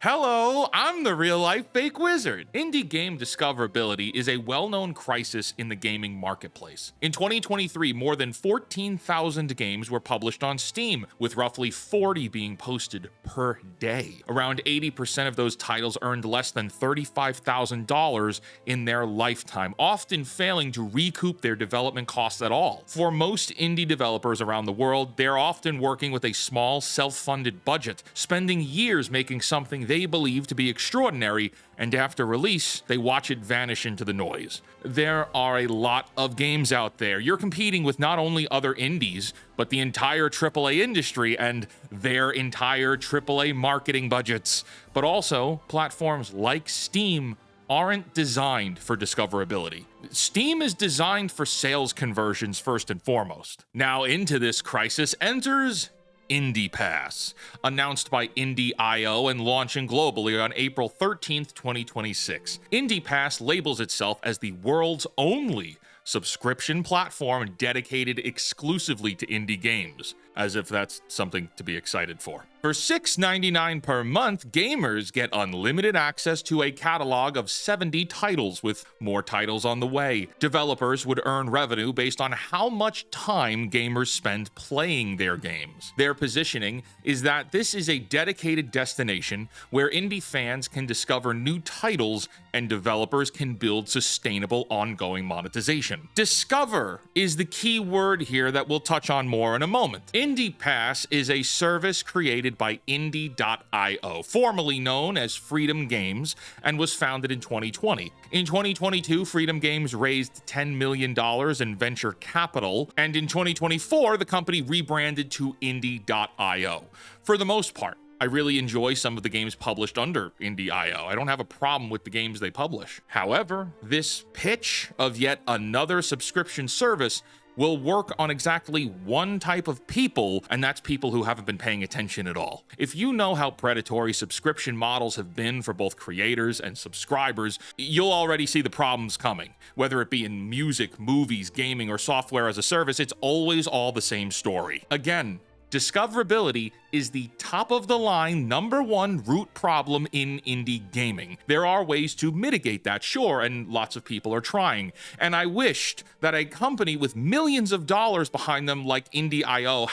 Hello, I'm the real-life fake wizard. Indie game discoverability is a well-known crisis in the gaming marketplace. In 2023, more than 14,000 games were published on Steam, with roughly 40 being posted per day. Around 80% of those titles earned less than $35,000 in their lifetime, often failing to recoup their development costs at all. For most indie developers around the world, they're often working with a small, self-funded budget, spending years making something they believe to be extraordinary, and after release, they watch it vanish into the noise. There are a lot of games out there. You're competing with not only other indies, but the entire AAA industry and their entire AAA marketing budgets. But also, platforms like Steam aren't designed for discoverability. Steam is designed for sales conversions first and foremost. Now into this crisis enters IndiePass, announced by Indie.io and launching globally on April 13th, 2026. IndiePass labels itself as the world's only subscription platform dedicated exclusively to indie games, as if that's something to be excited for. For $6.99 per month, gamers get unlimited access to a catalog of 70 titles, with more titles on the way. Developers would earn revenue based on how much time gamers spend playing their games. Their positioning is that this is a dedicated destination where indie fans can discover new titles and developers can build sustainable ongoing monetization. Discover is the key word here that we'll touch on more in a moment. IndiePass is a service created by Indie.io, formerly known as Freedom Games, and was founded in 2020. In 2022, Freedom Games raised $10 million in venture capital, and in 2024, the company rebranded to Indie.io. For the most part, I really enjoy some of the games published under Indie.io. I don't have a problem with the games they publish. However, this pitch of yet another subscription service will work on exactly one type of people, and that's people who haven't been paying attention at all. If you know how predatory subscription models have been for both creators and subscribers, you'll already see the problems coming. Whether it be in music, movies, gaming, or software as a service, it's always all the same story. Again, discoverability is the top-of-the-line #1 root problem in indie gaming. There are ways to mitigate that, sure, and lots of people are trying. And I wished that a company with millions of dollars behind them like Indie.io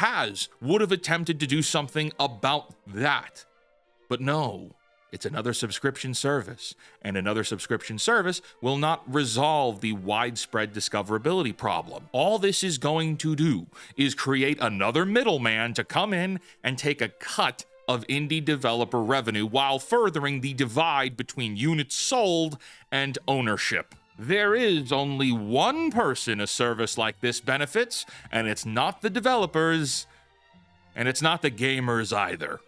would have attempted to do something about that. But no. It's another subscription service, and another subscription service will not resolve the widespread discoverability problem. All this is going to do is create another middleman to come in and take a cut of indie developer revenue while furthering the divide between units sold and ownership. There is only one person a service like this benefits, and it's not the developers, and it's not the gamers either.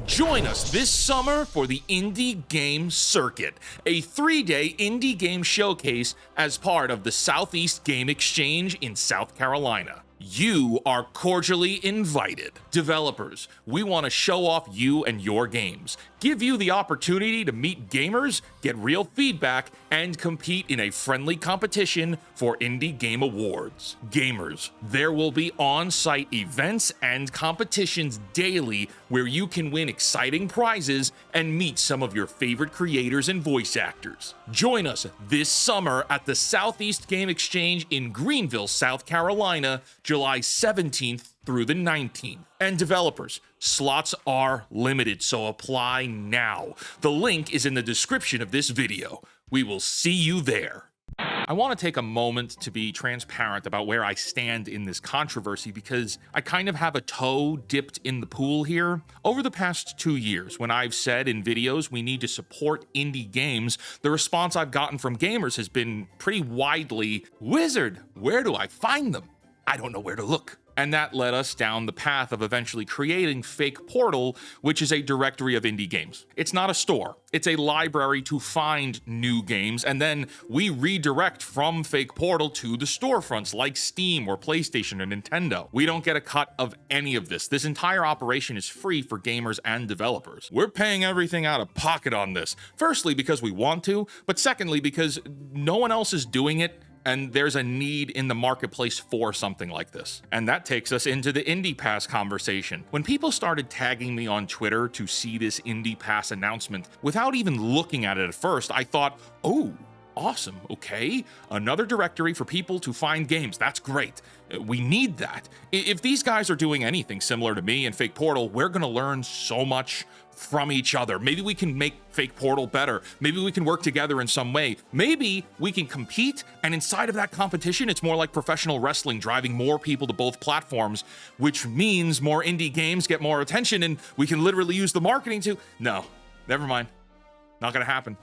Join us this summer for the Indie Game Circuit, a 3-day indie game showcase as part of the Southeast Game Exchange in South Carolina. You are cordially invited. Developers, we want to show off you and your games, give you the opportunity to meet gamers, get real feedback, and compete in a friendly competition for Indie Game Awards. Gamers, there will be on-site events and competitions daily where you can win exciting prizes and meet some of your favorite creators and voice actors. Join us this summer at the Southeast Game Exchange in Greenville, South Carolina, July 17th through the 19th. And developers, slots are limited, so apply now. The link is in the description of this video. We will see you there. I want to take a moment to be transparent about where I stand in this controversy because I kind of have a toe dipped in the pool here. Over the past 2 years, when I've said in videos we need to support indie games, the response I've gotten from gamers has been pretty widely, "Wizard, where do I find them? I don't know where to look." And that led us down the path of eventually creating Fake Portal, which is a directory of indie games. It's not a store, it's a library to find new games, and then we redirect from Fake Portal to the storefronts like Steam or PlayStation or Nintendo. We don't get a cut of any of this. This entire operation is free for gamers and developers. We're paying everything out of pocket on this. Firstly, because we want to, but secondly, because no one else is doing it and there's a need in the marketplace for something like this. And that takes us into the IndiePass conversation. When people started tagging me on Twitter to see this IndiePass announcement, without even looking at it at first, I thought, oh, awesome, okay. Another directory for people to find games. That's great. We need that. If these guys are doing anything similar to me and Fake Portal, we're gonna learn so much from each other. Maybe we can make Fake Portal better. Maybe we can work together in some way. Maybe we can compete, and inside of that competition, it's more like professional wrestling, driving more people to both platforms, which means more indie games get more attention, and we can literally use the marketing to... No, never mind. Not gonna happen.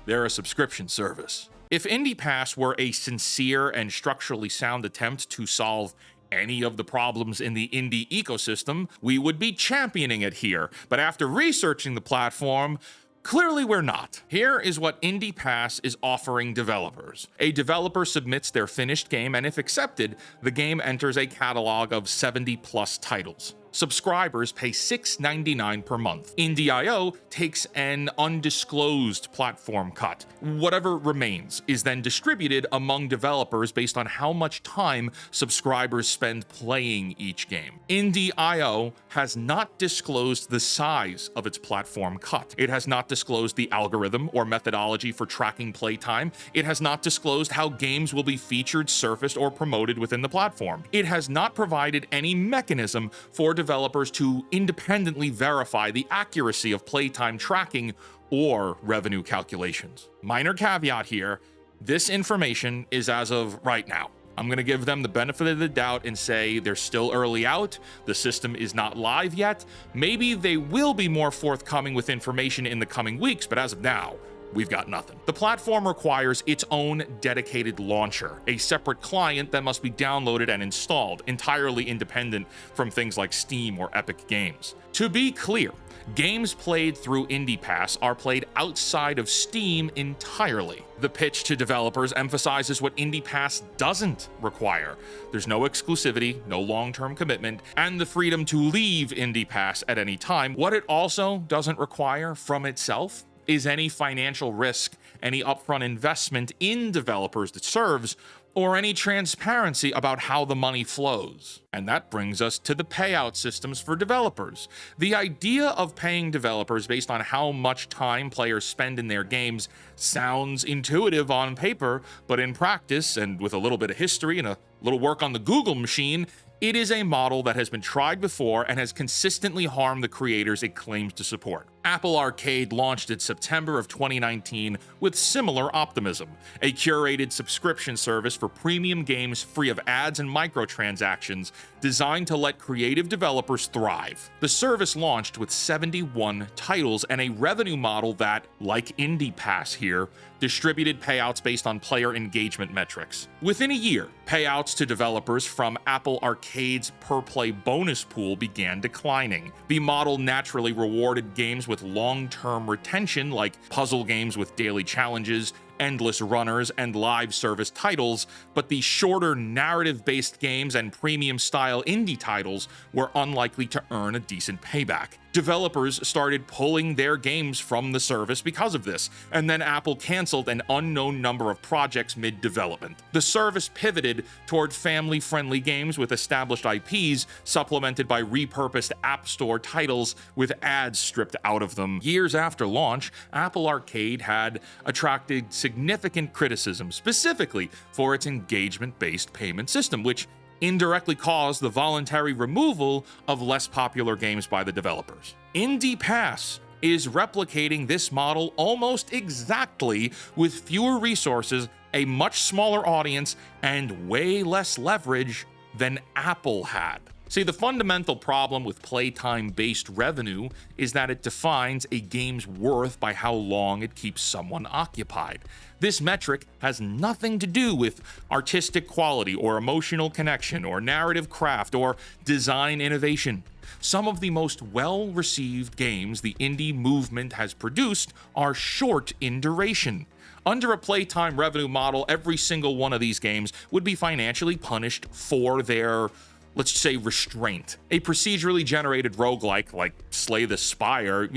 They're a subscription service. If IndiePass were a sincere and structurally sound attempt to solve any of the problems in the indie ecosystem, we would be championing it here. But after researching the platform, clearly we're not. Here is what IndiePass is offering developers. A developer submits their finished game, and if accepted, the game enters a catalog of 70+ titles. Subscribers pay $6.99 per month. Indie.io takes an undisclosed platform cut. Whatever remains is then distributed among developers based on how much time subscribers spend playing each game. Indie.io has not disclosed the size of its platform cut. It has not disclosed the algorithm or methodology for tracking playtime. It has not disclosed how games will be featured, surfaced, or promoted within the platform. It has not provided any mechanism for developers to independently verify the accuracy of playtime tracking or revenue calculations. Minor caveat here, this information is as of right now. I'm going to give them the benefit of the doubt and say they're still early out, the system is not live yet. Maybe they will be more forthcoming with information in the coming weeks, but as of now, we've got nothing. The platform requires its own dedicated launcher, a separate client that must be downloaded and installed, entirely independent from things like Steam or Epic Games. To be clear, games played through IndiePass are played outside of Steam entirely. The pitch to developers emphasizes what IndiePass doesn't require. There's no exclusivity, no long-term commitment, and the freedom to leave IndiePass at any time. What it also doesn't require from itself is any financial risk, any upfront investment in developers it serves, or any transparency about how the money flows. And that brings us to the payout systems for developers. The idea of paying developers based on how much time players spend in their games sounds intuitive on paper, but in practice, and with a little bit of history and a little work on the Google machine, it is a model that has been tried before and has consistently harmed the creators it claims to support. Apple Arcade launched in September of 2019 with similar optimism, a curated subscription service for premium games free of ads and microtransactions designed to let creative developers thrive. The service launched with 71 titles and a revenue model that, like IndiePass here, distributed payouts based on player engagement metrics. Within a year, payouts to developers from Apple Arcade's per-play bonus pool began declining. The model naturally rewarded games with long-term retention, like puzzle games with daily challenges, endless runners, and live service titles, but the shorter narrative-based games and premium-style indie titles were unlikely to earn a decent payback. Developers started pulling their games from the service because of this, and then Apple canceled an unknown number of projects mid-development. The service pivoted toward family-friendly games with established IPs, supplemented by repurposed App Store titles with ads stripped out of them. Years after launch, Apple Arcade had attracted significant criticism, specifically for its engagement-based payment system, which indirectly caused the voluntary removal of less popular games by the developers. IndiePass is replicating this model almost exactly with fewer resources, a much smaller audience, and way less leverage than Apple had. See, the fundamental problem with playtime-based revenue is that it defines a game's worth by how long it keeps someone occupied. This metric has nothing to do with artistic quality or emotional connection or narrative craft or design innovation. Some of the most well-received games the indie movement has produced are short in duration. Under a playtime revenue model, every single one of these games would be financially punished for their let's say, restraint. A procedurally generated roguelike like Slay the Spire,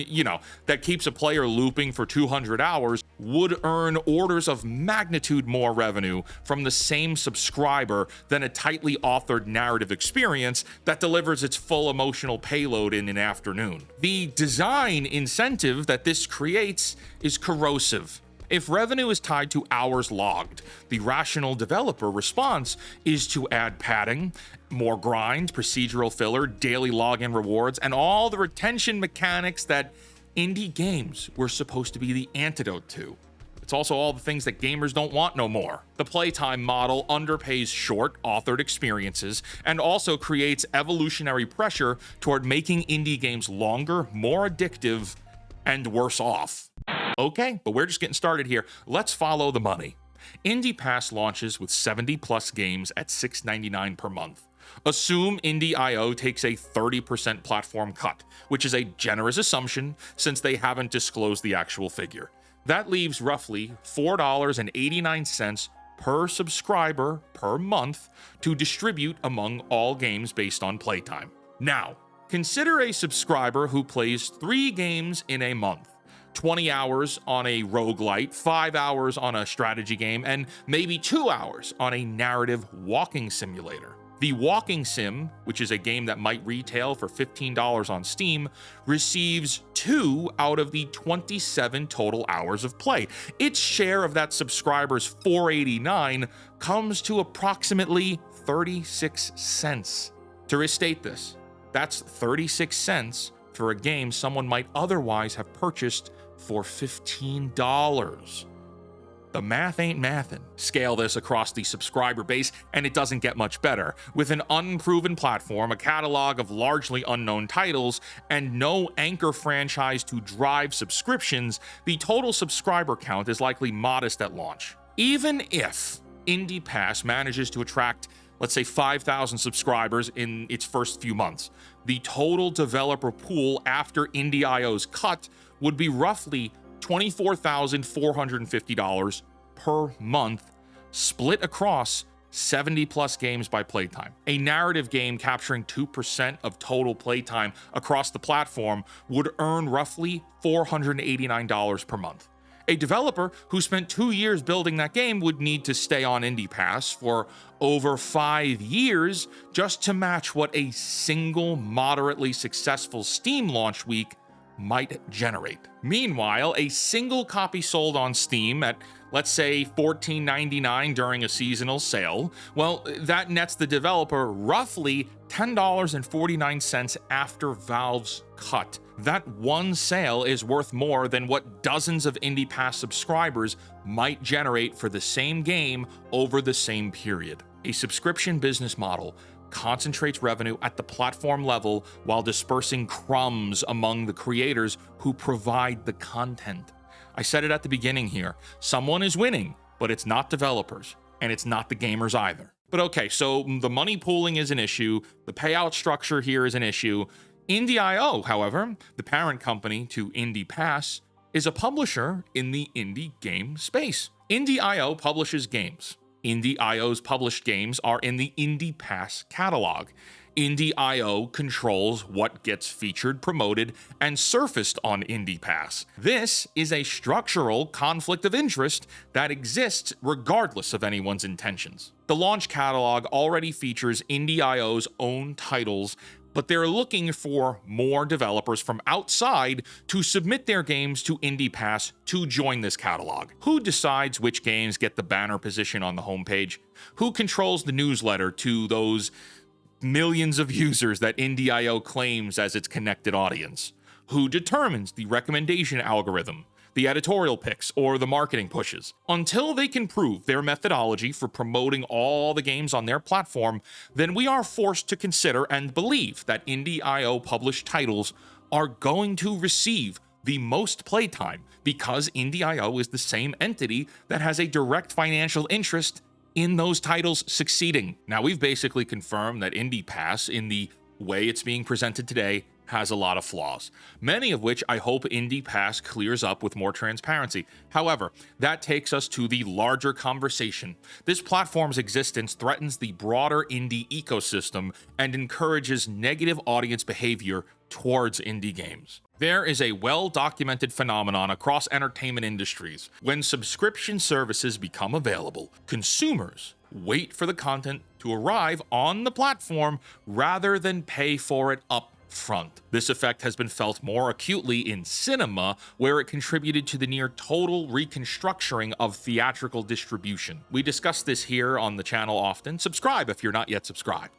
that keeps a player looping for 200 hours would earn orders of magnitude more revenue from the same subscriber than a tightly authored narrative experience that delivers its full emotional payload in an afternoon. The design incentive that this creates is corrosive. If revenue is tied to hours logged, the rational developer response is to add padding, more grind, procedural filler, daily login rewards, and all the retention mechanics that indie games were supposed to be the antidote to. It's also all the things that gamers don't want no more. The playtime model underpays short, authored experiences and also creates evolutionary pressure toward making indie games longer, more addictive, and worse off. Okay, but we're just getting started here. Let's follow the money. IndiePass launches with 70 plus games at $6.99 per month. Assume Indie.io takes a 30% platform cut, which is a generous assumption since they haven't disclosed the actual figure. That leaves roughly $4.89 per subscriber per month to distribute among all games based on playtime. Now, consider a subscriber who plays 3 games in a month. 20 hours on a roguelite, 5 hours on a strategy game, and maybe 2 hours on a narrative walking simulator. The Walking Sim, which is a game that might retail for $15 on Steam, receives 2 out of the 27 total hours of play. Its share of that subscriber's $4.89 comes to approximately 36 cents. To restate this, that's 36 cents for a game someone might otherwise have purchased for $15. The math ain't mathin'. Scale this across the subscriber base, and it doesn't get much better. With an unproven platform, a catalog of largely unknown titles, and no anchor franchise to drive subscriptions, the total subscriber count is likely modest at launch. Even if IndiePass manages to attract, let's say, 5,000 subscribers in its first few months, the total developer pool after Indie.io's cut would be roughly $24,450 per month, split across 70 plus games by playtime. A narrative game capturing 2% of total playtime across the platform would earn roughly $489 per month. A developer who spent 2 years building that game would need to stay on IndiePass for over 5 years just to match what a single moderately successful Steam launch week might generate. Meanwhile, a single copy sold on Steam at, let's say, $14.99 during a seasonal sale, well, that nets the developer roughly $10.49 after Valve's cut. That one sale is worth more than what dozens of IndiePass subscribers might generate for the same game over the same period. A subscription business model concentrates revenue at the platform level while dispersing crumbs among the creators who provide the content. I said it at the beginning here. Someone is winning, but it's not developers, and it's not the gamers either. But okay, so the money pooling is an issue. The payout structure here is an issue. Indie.io, however, the parent company to IndiePass, is a publisher in the indie game space. Indie.io publishes games. Indie.io's published games are in the IndiePass catalog. Indie.io controls what gets featured, promoted, and surfaced on IndiePass. This is a structural conflict of interest that exists regardless of anyone's intentions. The launch catalog already features Indie.io's own titles, but they're looking for more developers from outside to submit their games to IndiePass to join this catalog. Who decides which games get the banner position on the homepage? Who controls the newsletter to those millions of users that Indie.io claims as its connected audience? Who determines the recommendation algorithm, the editorial picks, or the marketing pushes? Until they can prove their methodology for promoting all the games on their platform, then we are forced to consider and believe that Indie.io published titles are going to receive the most playtime because Indie.io is the same entity that has a direct financial interest in those titles succeeding. Now, we've basically confirmed that IndiePass, in the way it's being presented today, has a lot of flaws, many of which I hope IndiePass clears up with more transparency. However, that takes us to the larger conversation. This platform's existence threatens the broader indie ecosystem and encourages negative audience behavior towards indie games. There is a well-documented phenomenon across entertainment industries. When subscription services become available, consumers wait for the content to arrive on the platform rather than pay for it up front. This effect has been felt more acutely in cinema, where it contributed to the near total reconstructing of theatrical distribution. We discuss this here on the channel often. Subscribe if you're not yet subscribed.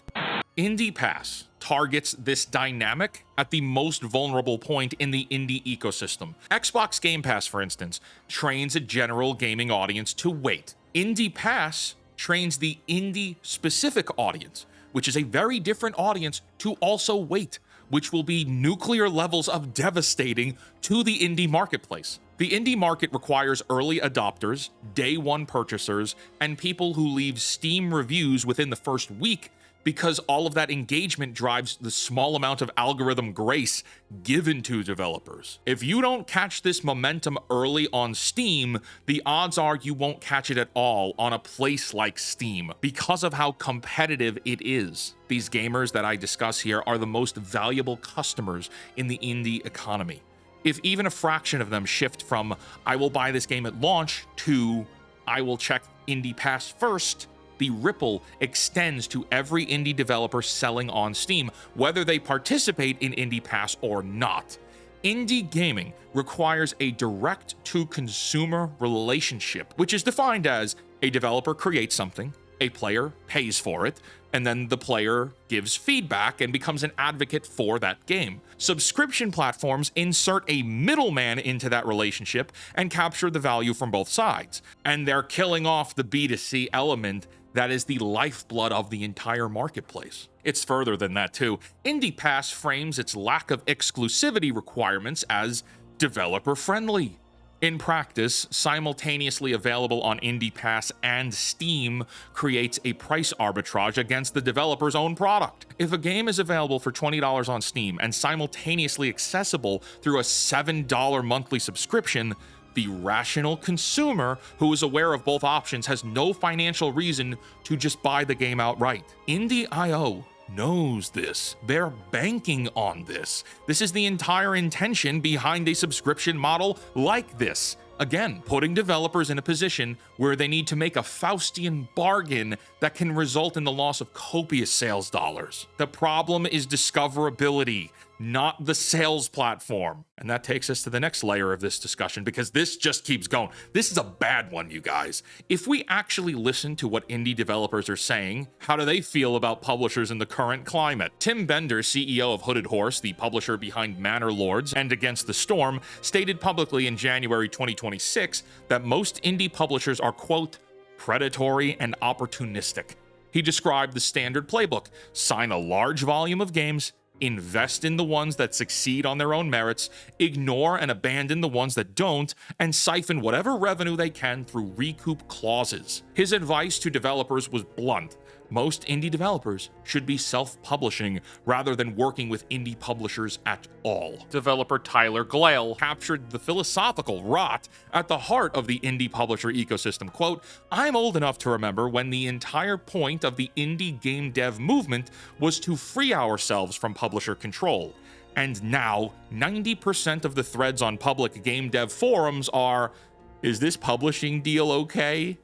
IndiePass targets this dynamic at the most vulnerable point in the indie ecosystem. Xbox Game Pass, for instance, trains a general gaming audience to wait. IndiePass trains the indie-specific audience, which is a very different audience, to also wait, which will be nuclear levels of devastating to the indie marketplace. The indie market requires early adopters, day one purchasers, and people who leave Steam reviews within the first week, because all of that engagement drives the small amount of algorithm grace given to developers. If you don't catch this momentum early on Steam, the odds are you won't catch it at all on a place like Steam because of how competitive it is. These gamers that I discuss here are the most valuable customers in the indie economy. If even a fraction of them shift from "I will buy this game at launch" to "I will check IndiePass first," the ripple extends to every indie developer selling on Steam, whether they participate in IndiePass or not. Indie gaming requires a direct-to-consumer relationship, which is defined as a developer creates something, a player pays for it, and then the player gives feedback and becomes an advocate for that game. Subscription platforms insert a middleman into that relationship and capture the value from both sides. And they're killing off the B2C element that is the lifeblood of the entire marketplace. It's further than that too. IndiePass frames its lack of exclusivity requirements as developer-friendly. In practice, simultaneously available on IndiePass and Steam creates a price arbitrage against the developer's own product. If a game is available for $20 on Steam and simultaneously accessible through a $7 monthly subscription, the rational consumer who is aware of both options has no financial reason to just buy the game outright. Indie.io knows this. They're banking on this. This is the entire intention behind a subscription model like this. Again, putting developers in a position where they need to make a Faustian bargain that can result in the loss of copious sales dollars. The problem is discoverability, not the sales platform. And that takes us to the next layer of this discussion, because this just keeps going. This is a bad one, you guys. If we actually listen to what indie developers are saying, how do they feel about publishers in the current climate? Tim Bender, CEO of Hooded Horse, the publisher behind Manor Lords and Against the Storm, stated publicly in January 2026 that most indie publishers are, quote, predatory and opportunistic. He described the standard playbook: sign a large volume of games, invest in the ones that succeed on their own merits, ignore and abandon the ones that don't, and siphon whatever revenue they can through recoup clauses. His advice to developers was blunt. Most indie developers should be self-publishing rather than working with indie publishers at all. Developer Tyler Glale captured the philosophical rot at the heart of the indie publisher ecosystem. Quote, "I'm old enough to remember when the entire point of the indie game dev movement was to free ourselves from publisher control. And now, 90% of the threads on public game dev forums are, 'Is this publishing deal okay?'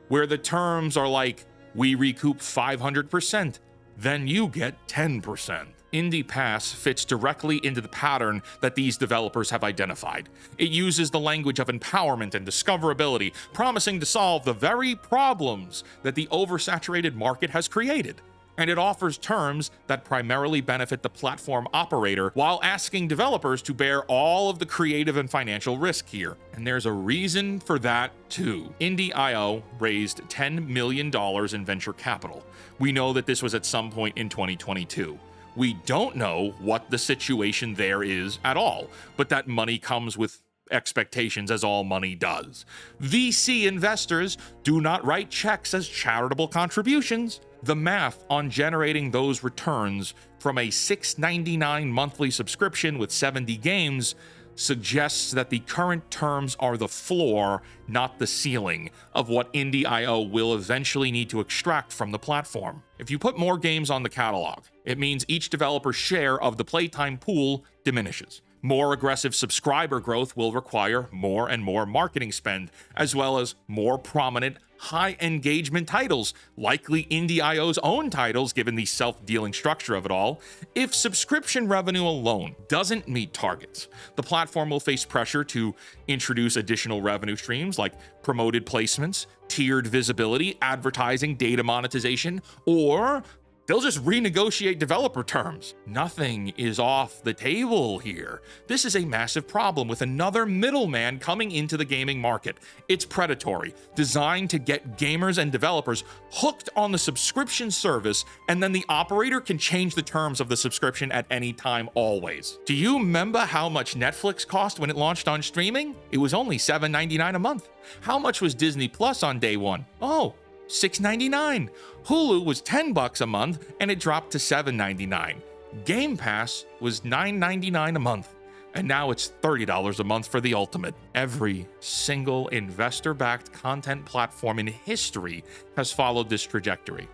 Where the terms are like, 'We recoup 500%, then you get 10%. IndiePass fits directly into the pattern that these developers have identified. It uses the language of empowerment and discoverability, promising to solve the very problems that the oversaturated market has created. And it offers terms that primarily benefit the platform operator while asking developers to bear all of the creative and financial risk here. And there's a reason for that too. Indie.io raised $10 million in venture capital. We know that this was at some point in 2022. We don't know what the situation there is at all, but that money comes with expectations, as all money does. VC investors do not write checks as charitable contributions. The math on generating those returns from a $6.99 monthly subscription with 70 games suggests that the current terms are the floor, not the ceiling, of what Indie.io will eventually need to extract from the platform. If you put more games on the catalog, it means each developer's share of the playtime pool diminishes. More aggressive subscriber growth will require more and more marketing spend, as well as more prominent, high-engagement titles, likely Indie.io's own titles given the self-dealing structure of it all. If subscription revenue alone doesn't meet targets, the platform will face pressure to introduce additional revenue streams like promoted placements, tiered visibility, advertising, data monetization, or they'll just renegotiate developer terms. Nothing is off the table here. This is a massive problem with another middleman coming into the gaming market. It's predatory, designed to get gamers and developers hooked on the subscription service, and then the operator can change the terms of the subscription at any time, always. Do you remember how much Netflix cost when it launched on streaming? It was only $7.99 a month. How much was Disney Plus on day one? Oh, $6.99. Hulu was $10 a month and it dropped to $7.99. Game Pass was $9.99 a month and now it's $30 a month for the ultimate. Every single investor-backed content platform in history has followed this trajectory.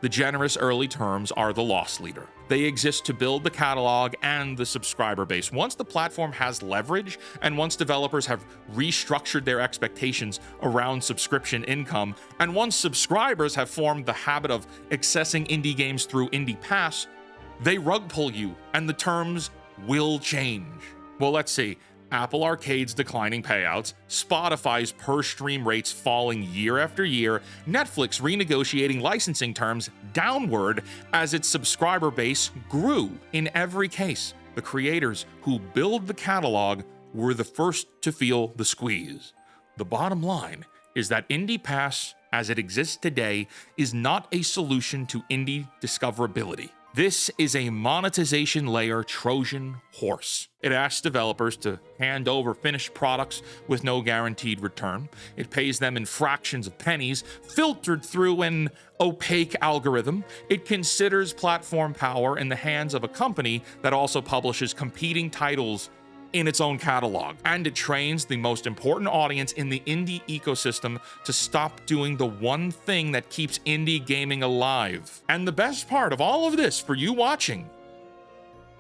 The generous early terms are the loss leader. They exist to build the catalog and the subscriber base. Once the platform has leverage, and once developers have restructured their expectations around subscription income, and once subscribers have formed the habit of accessing indie games through IndiePass, they rug pull you, and the terms will change. Well, let's see. Apple Arcade's declining payouts, Spotify's per-stream rates falling year after year, Netflix renegotiating licensing terms downward as its subscriber base grew. In every case, the creators who build the catalog were the first to feel the squeeze. The bottom line is that IndiePass, as it exists today, is not a solution to indie discoverability. This is a monetization layer Trojan horse. It asks developers to hand over finished products with no guaranteed return. It pays them in fractions of pennies, filtered through an opaque algorithm. It considers platform power in the hands of a company that also publishes competing titles in its own catalog. And it trains the most important audience in the indie ecosystem to stop doing the one thing that keeps indie gaming alive. And the best part of all of this for you watching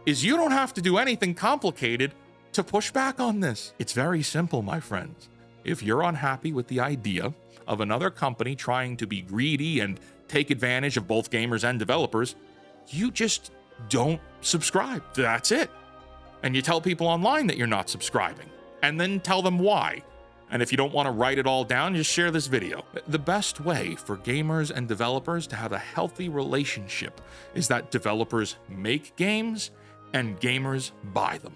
is you don't have to do anything complicated to push back on this. It's very simple, my friends. If you're unhappy with the idea of another company trying to be greedy and take advantage of both gamers and developers, you just don't subscribe. That's it. And you tell people online that you're not subscribing, and then tell them why. And if you don't want to write it all down, just share this video. The best way for gamers and developers to have a healthy relationship is that developers make games and gamers buy them.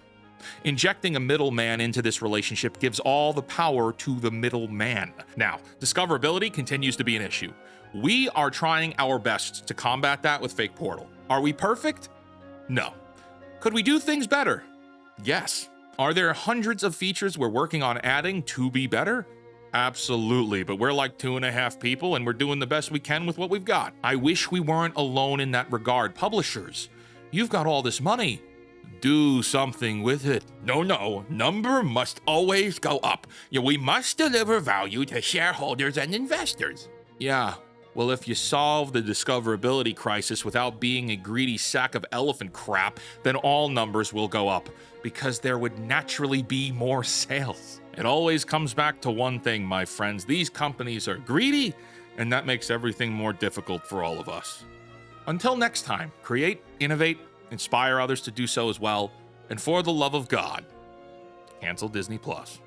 Injecting a middleman into this relationship gives all the power to the middleman. Now, discoverability continues to be an issue. We are trying our best to combat that with Fake Portal. Are we perfect? No. Could we do things better? Yes. Are there hundreds of features we're working on adding to be better? Absolutely, but we're like 2.5 people and we're doing the best we can with what we've got. I wish we weren't alone in that regard. Publishers, you've got all this money. Do something with it. No, number must always go up. We must deliver value to shareholders and investors. Yeah. Well, if you solve the discoverability crisis without being a greedy sack of elephant crap, then all numbers will go up, because there would naturally be more sales. It always comes back to one thing, my friends. These companies are greedy, and that makes everything more difficult for all of us. Until next time, create, innovate, inspire others to do so as well, and for the love of God, cancel Disney Plus.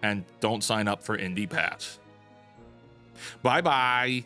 And don't sign up for IndiePass. Bye-bye.